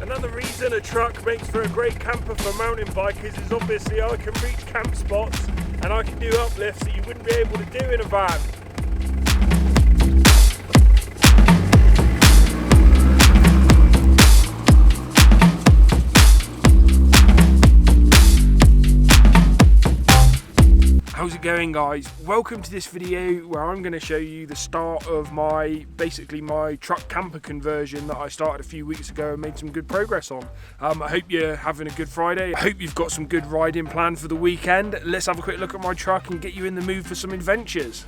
Another reason a truck makes for a great camper for mountain bikers is obviously I can reach camp spots and I can do uplifts that you wouldn't be able to do in a van. How's it going, guys? Welcome to this video where I'm going to show you the start of my truck camper conversion that I started a few weeks ago and made some good progress on. I hope you're having a good Friday. I hope you've got some good riding planned for the weekend. Let's have a quick look at my truck and get you in the mood for some adventures.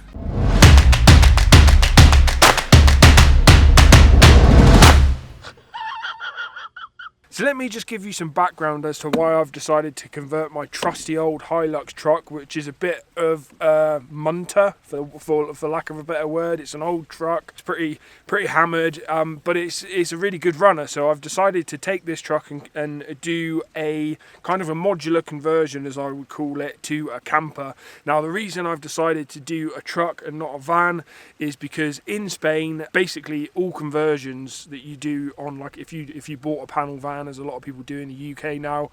So let me just give you some background as to why I've decided to convert my trusty old Hilux truck, which is a bit of a munter, for lack of a better word. It's an old truck, it's pretty hammered, but it's a really good runner. So I've decided to take this truck and do a kind of a modular conversion, as I would call it, to a camper. Now the reason I've decided to do a truck and not a van is because in Spain, basically all conversions that you do on, like if you bought a panel van, as a lot of people do in the UK now,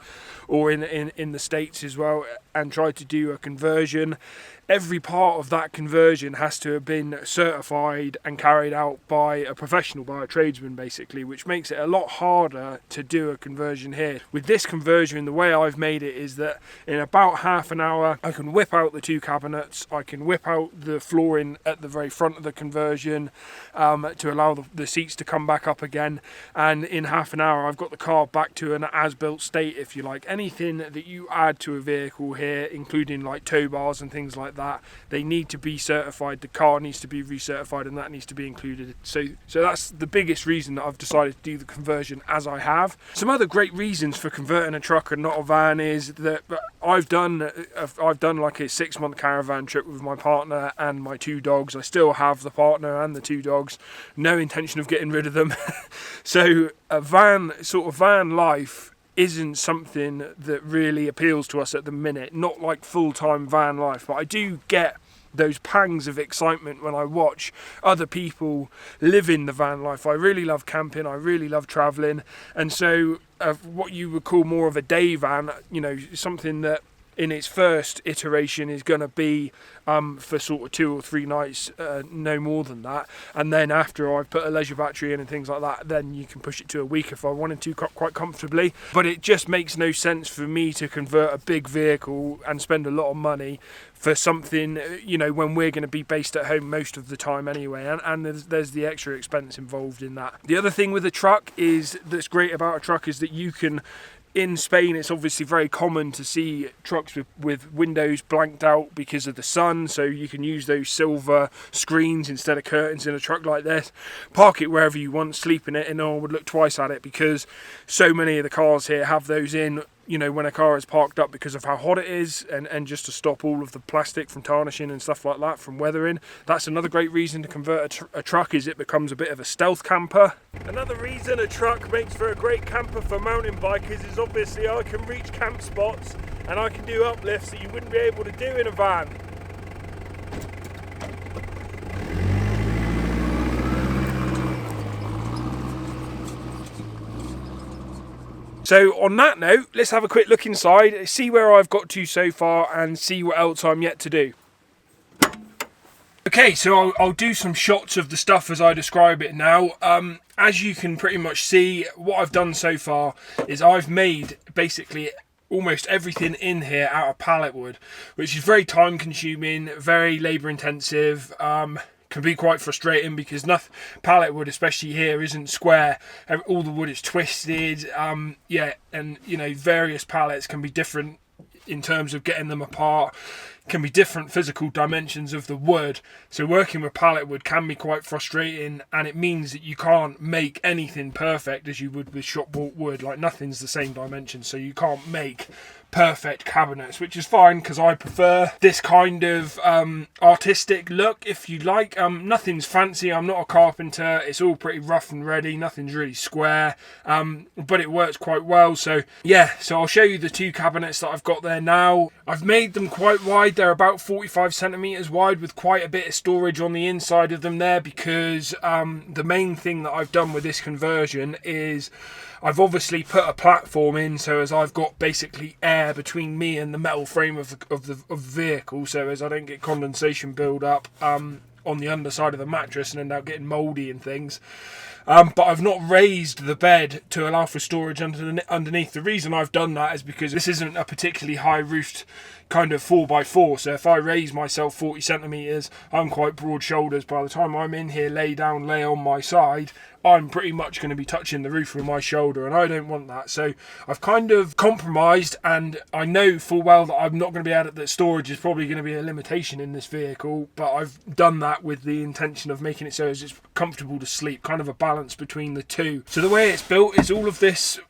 or in the States as well, and try to do a conversion, every part of that conversion has to have been certified and carried out by a professional, by a tradesman basically, which makes it a lot harder to do a conversion here. With this conversion, the way I've made it is that in about half an hour I can whip out the two cabinets, I can whip out the flooring at the very front of the conversion to allow the seats to come back up again, and in half an hour I've got the car back to an as-built state, if you like. Anything that you add to a vehicle here, including like tow bars and things like that, they need to be certified. The car needs to be recertified, and that needs to be included. So that's the biggest reason that I've decided to do the conversion as I have. Some other great reasons for converting a truck and not a van is that I've done like a 6-month caravan trip with my partner and my 2 dogs. I still have the partner and the 2 dogs, no intention of getting rid of them. So a van life isn't something that really appeals to us at the minute, not like full-time van life, but I do get those pangs of excitement when I watch other people live in the van life. I really love camping, I really love travelling, and so what you would call more of a day van, you know, something that in its first iteration is going to be for sort of 2 or 3 nights, no more than that, and then after I've put a leisure battery in and things like that, then you can push it to a week if I wanted to, quite comfortably. But it just makes no sense for me to convert a big vehicle and spend a lot of money for something, you know, when we're going to be based at home most of the time anyway, and there's the extra expense involved in that. The other thing with a truck that's great about a truck is that you can, in Spain, it's obviously very common to see trucks with windows blanked out because of the sun, so you can use those silver screens instead of curtains in a truck like this. Park it wherever you want, sleep in it, and no one would look twice at it, because so many of the cars here have those in, you know, when a car is parked up, because of how hot it is, and just to stop all of the plastic from tarnishing and stuff like that, from weathering. That's another great reason to convert a truck, is it becomes a bit of a stealth camper. Another reason a truck makes for a great camper for mountain bikers is obviously I can reach camp spots and I can do uplifts that you wouldn't be able to do in a van. So on that note, let's have a quick look inside, see where I've got to so far, and see what else I'm yet to do. Okay, so I'll do some shots of the stuff as I describe it now. As you can pretty much see, what I've done so far is I've made basically almost everything in here out of pallet wood, which is very time consuming, very labour intensive. Can be quite frustrating because pallet wood, especially here, isn't square. All the wood is twisted. And you know, various pallets can be different in terms of getting them apart. Can be different physical dimensions of the wood. So working with pallet wood can be quite frustrating, and it means that you can't make anything perfect as you would with shop bought wood. Like, nothing's the same dimension, so you can't make perfect cabinets, which is fine because I prefer this kind of artistic look, if you like. Nothing's fancy, I'm not a carpenter, it's all pretty rough and ready, nothing's really square, but it works quite well. So yeah, so I'll show you the 2 cabinets that I've got there. there now. I've made them quite wide. They're about 45 centimeters wide with quite a bit of storage on the inside of them there, because the main thing that I've done with this conversion is I've obviously put a platform in, so as I've got basically air between me and the metal frame of the vehicle, so as I don't get condensation build up on the underside of the mattress and end up getting mouldy and things. But I've not raised the bed to allow for storage underneath. The reason I've done that is because this isn't a particularly high roofed kind of 4x4, so if I raise myself 40 centimeters, I'm quite broad shoulders. By the time I'm in here, lay on my side, I'm pretty much going to be touching the roof with my shoulder, and I don't want that. So I've kind of compromised, and I know full well that I'm not going to be able to, that storage is probably going to be a limitation in this vehicle, but I've done that with the intention of making it so as it's comfortable to sleep, kind of a balance between the two. So the way it's built is all of this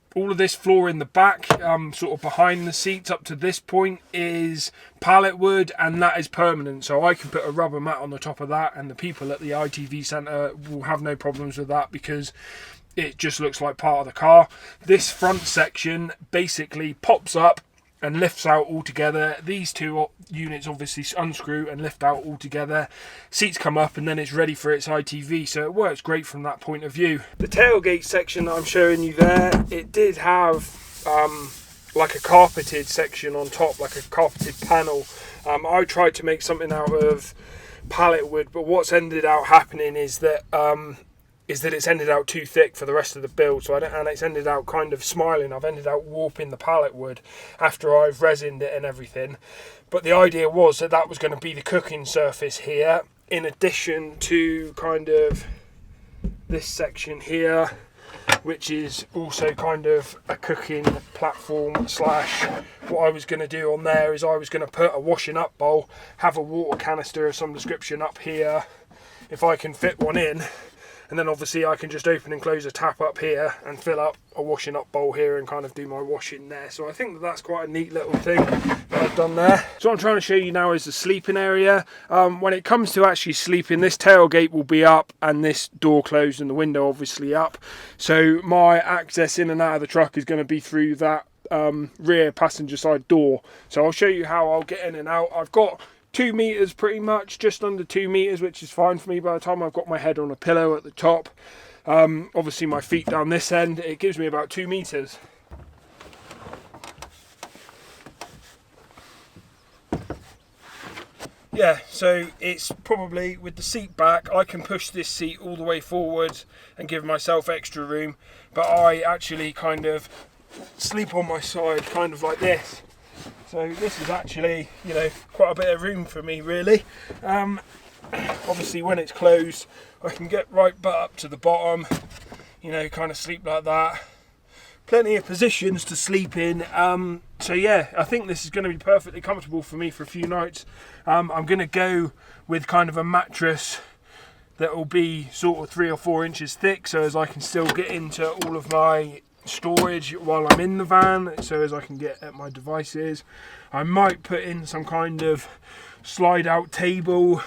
floor in the back, sort of behind the seats up to this point, is pallet wood, and that is permanent. So I can put a rubber mat on the top of that, and the people at the ITV centre will have no problems with that because it just looks like part of the car. This front section basically pops up and lifts out altogether. These two units obviously unscrew and lift out altogether. Seats come up and then it's ready for its ITV, so it works great from that point of view. The tailgate section that I'm showing you there, it did have like a carpeted section on top, like a carpeted panel. I tried to make something out of pallet wood, but what's ended up happening is that it's ended out too thick for the rest of the build, and it's ended out kind of smiling. I've ended up warping the pallet wood after I've resined it and everything. But the idea was that that was going to be the cooking surface here, in addition to kind of this section here, which is also kind of a cooking platform slash, what I was going to do on there is I was going to put a washing up bowl, have a water canister of some description up here, if I can fit one in. And then obviously I can just open and close a tap up here and fill up a washing up bowl here and kind of do my washing there. So I think that that's quite a neat little thing that I've done there. So what I'm trying to show you now is the sleeping area. When it comes to actually sleeping, this tailgate will be up and this door closed and the window obviously up. So my access in and out of the truck is going to be through that rear passenger side door. So I'll show you how I'll get in and out. I've got 2 meters pretty much, just under 2 meters, which is fine for me by the time I've got my head on a pillow at the top. Obviously my feet down this end, it gives me about 2 meters. Yeah, so it's probably, with the seat back, I can push this seat all the way forward and give myself extra room, but I actually kind of sleep on my side kind of like this. So this is actually, you know, quite a bit of room for me really. Obviously when it's closed I can get right butt up to the bottom, you know, kind of sleep like that. Plenty of positions to sleep in. So yeah, I think this is going to be perfectly comfortable for me for a few nights. I'm going to go with kind of a mattress that will be sort of 3 or 4 inches thick, so as I can still get into all of my storage while I'm in the van, so as I can get at my devices. I might put in some kind of slide out table,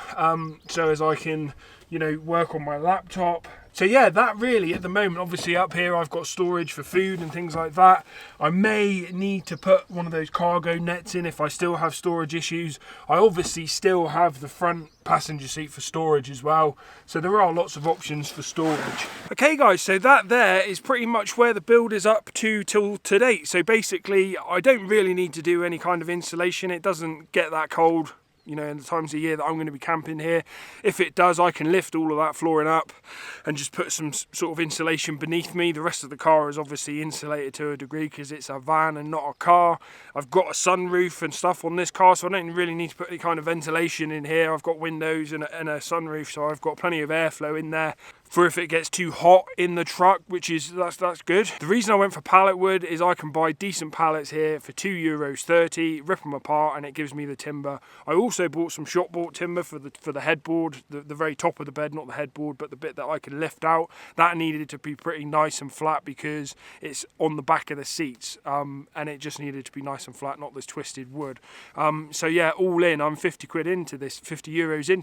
so as I can, you know, work on my laptop. So yeah, that really at the moment, obviously up here I've got storage for food and things like that. I may need to put one of those cargo nets in if I still have storage issues. I obviously still have the front passenger seat for storage as well. So there are lots of options for storage. Okay guys, so that there is pretty much where the build is up to till date. So basically I don't really need to do any kind of insulation. It doesn't get that cold, you know, in the times of year that I'm going to be camping here. If it does, I can lift all of that flooring up and just put some sort of insulation beneath me. The rest of the car is obviously insulated to a degree because it's a van and not a car. I've got a sunroof and stuff on this car, so I don't really need to put any kind of ventilation in here. I've got windows and a sunroof, so I've got plenty of airflow in there for if it gets too hot in the truck, which is that's good. The reason I went for pallet wood is I can buy decent pallets here for €2.30, rip them apart, and it gives me the timber. I also bought some shop bought timber for the headboard, the very top of the bed, not the headboard, but the bit that I can lift out. That needed to be pretty nice and flat because it's on the back of the seats, and it just needed to be nice and flat, not this twisted wood. So yeah, all in, I'm €50 into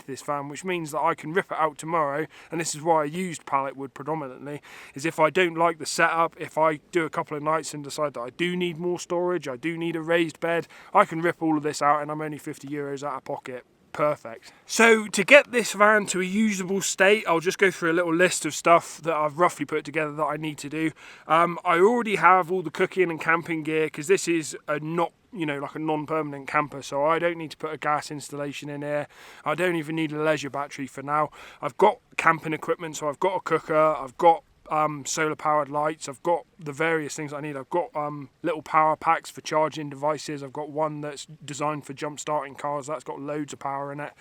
this van, which means that I can rip it out tomorrow, and this is why I used pallet wood predominantly, is if I don't like the setup, if I do a couple of nights and decide that I do need more storage, I do need a raised bed, I can rip all of this out and I'm only €50 out of pocket. Perfect. So to get this van to a usable state, I'll just go through a little list of stuff that I've roughly put together that I need to do. I already have all the cooking and camping gear, because this is a not, you know, like a non-permanent camper, so I don't need to put a gas installation in here. I don't even need a leisure battery for now. I've got camping equipment, so I've got a cooker, I've got solar powered lights, I've got the various things I need. I've got little power packs for charging devices. I've got one that's designed for jump starting cars, that's got loads of power in it,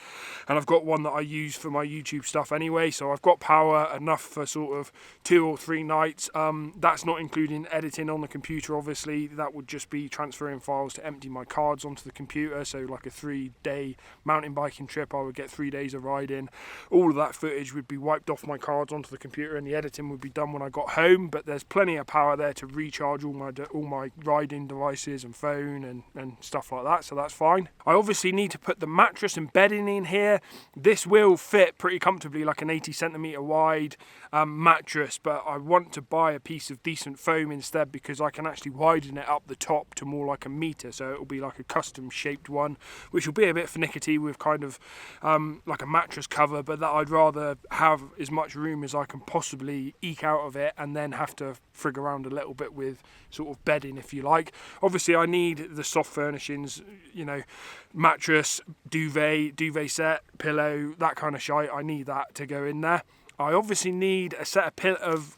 and I've got one that I use for my YouTube stuff anyway, so I've got power enough for sort of 2 or 3 nights. That's not including editing on the computer, obviously. That would just be transferring files to empty my cards onto the computer. So like a 3-day mountain biking trip, I would get 3 days of riding. All of that footage would be wiped off my cards onto the computer, and the editing would be done when I got home. But there's plenty of power there to recharge all my riding devices and phone and stuff like that, so that's fine. I obviously need to put the mattress and bedding in here. This will fit pretty comfortably like an 80cm wide mattress, but I want to buy a piece of decent foam instead, because I can actually widen it up the top to more like a metre, so it'll be like a custom shaped one, which will be a bit finicky with kind of like a mattress cover, but that I'd rather have as much room as I can possibly eke out of it, and then have to frig around a little bit with sort of bedding, if you like. Obviously I need the soft furnishings, you know, mattress, duvet set, pillow, that kind of shite. I need that to go in there. I obviously need a set of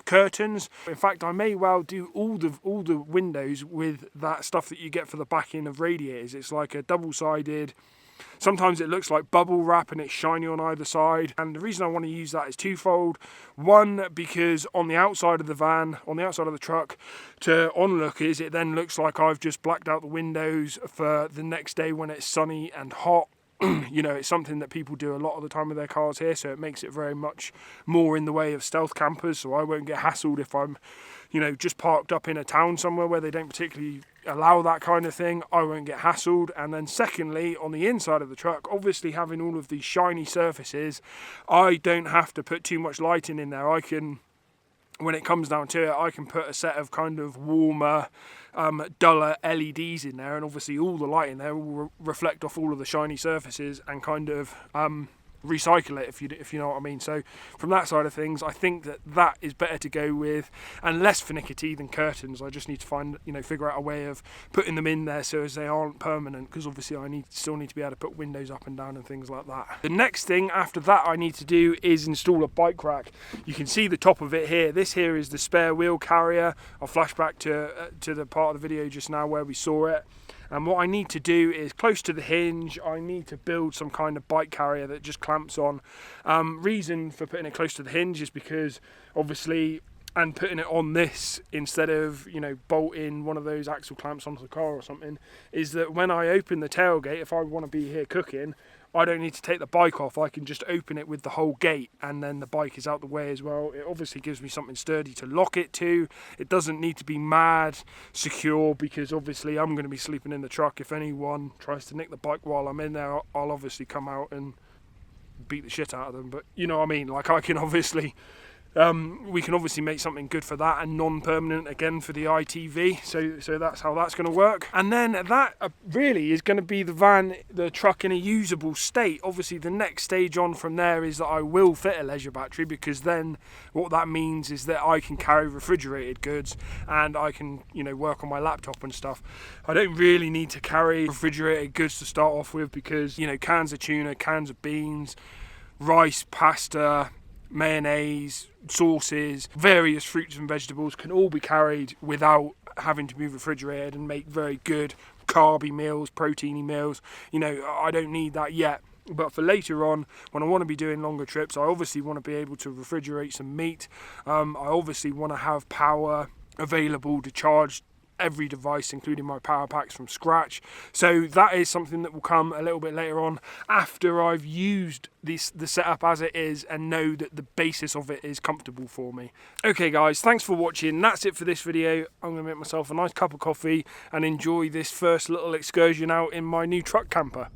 curtains. In fact, I may well do all the windows with that stuff that you get for the backing of radiators. It's like a double-sided. Sometimes it looks like bubble wrap and it's shiny on either side, and the reason I want to use that is twofold. One, because on the outside of the van, on the outside of the truck, to onlookers it then looks like I've just blacked out the windows for the next day when it's sunny and hot. You know, it's something that people do a lot of the time with their cars here, so it makes it very much more in the way of stealth campers, so I won't get hassled if I'm, you know, just parked up in a town somewhere where they don't particularly allow that kind of thing. I won't get hassled. And then secondly, on the inside of the truck, obviously having all of these shiny surfaces, I don't have to put too much lighting in there. I can, when it comes down to it, I can put a set of kind of warmer, duller LEDs in there, and obviously all the light in there will reflect off all of the shiny surfaces and kind of recycle it, if you know what I mean. So from that side of things, I think that is better to go with and less finicky than curtains. I just need to find, you know, figure out a way of putting them in there so as they aren't permanent, because obviously I still need to be able to put windows up and down and things like that. The next thing after that I need to do is install a bike rack. You can see the top of it here. This here is the spare wheel carrier. I'll flash back to the part of the video just now where we saw it. And what I need to do is, close to the hinge, I need to build some kind of bike carrier that just clamps on. Reason for putting it close to the hinge is because obviously, and putting it on this instead of, you know, bolting one of those axle clamps onto the car or something, is that when I open the tailgate, if I want to be here cooking, I don't need to take the bike off. I can just open it with the whole gate, and then the bike is out the way as well. It obviously gives me something sturdy to lock it to. It doesn't need to be mad secure, because obviously I'm going to be sleeping in the truck. If anyone tries to nick the bike while I'm in there, I'll obviously come out and beat the shit out of them. But you know what I mean, like I can obviously we can obviously make something good for that, and non-permanent again for the ITV, so that's how that's going to work. And then that really is going to be the truck in a usable state. Obviously the next stage on from there is that I will fit a leisure battery, because then what that means is that I can carry refrigerated goods and I can, you know, work on my laptop and stuff. I don't really need to carry refrigerated goods to start off with, because, you know, cans of tuna, cans of beans, rice, pasta, mayonnaise, sauces, various fruits and vegetables can all be carried without having to be refrigerated and make very good carby meals, proteiny meals. You know, I don't need that yet. But for later on, when I want to be doing longer trips, I obviously want to be able to refrigerate some meat. I obviously want to have power available to charge every device, including my power packs, from scratch. So that is something that will come a little bit later on, after I've used the setup as it is and know that the basis of it is comfortable for me. Okay guys, thanks for watching. That's it for this video. I'm going to make myself a nice cup of coffee and enjoy this first little excursion out in my new truck camper.